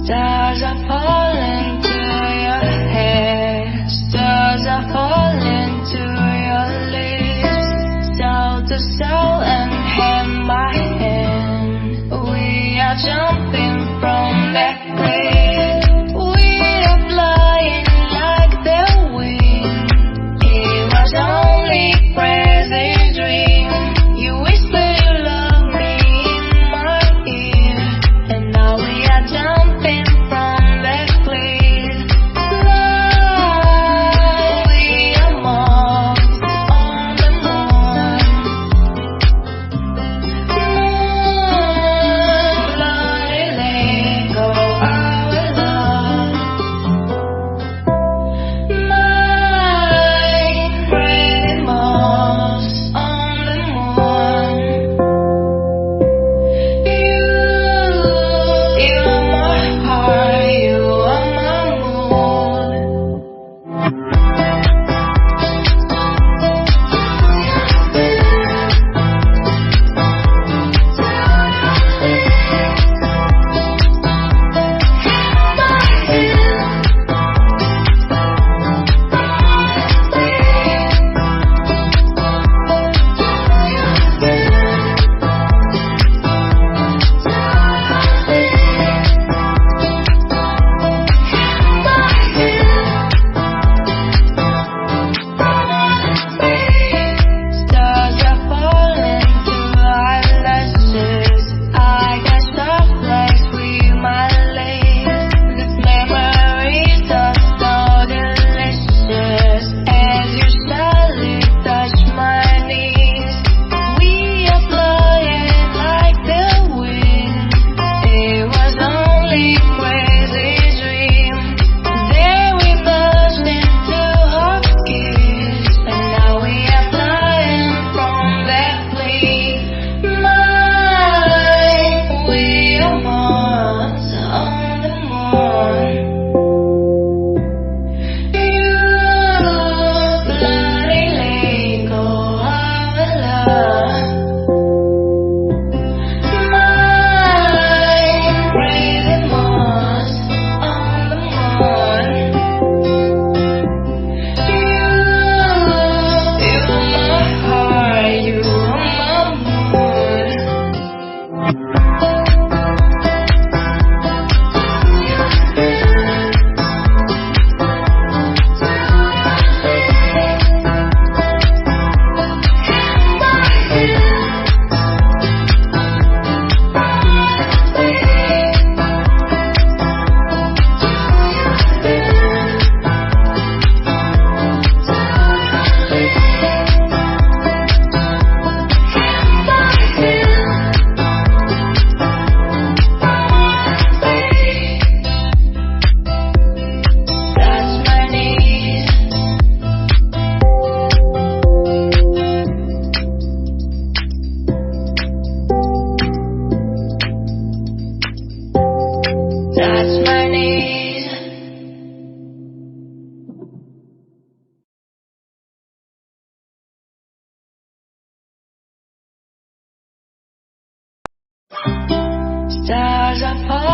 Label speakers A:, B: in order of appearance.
A: Stars are falling to your hair, stars are falling to your lips, soul to soul and hand by hand. We are jumping from that cliff. We are flying like the wind. It was only crazy dream. You whisper you love me in my ear, and now we are jumping from that cliff. Fly, we are moths on the moon. Fly, let go our love. My pretty moths on the moon. You are my heart, you are my mood. Stars are falling to eyelashes. I got soft legs with my legs. These memories are so delicious as you slowly touch my knees. We are flying like the wind. It was only crazy dream. Then we burst into a kiss, and now we are flying from that cliff. We are moths on the moon. You bloody let go our love. My pretty moths on the moon. You are my heart, you are my mood. Touch my knees. Touch my knees. Stars are falling.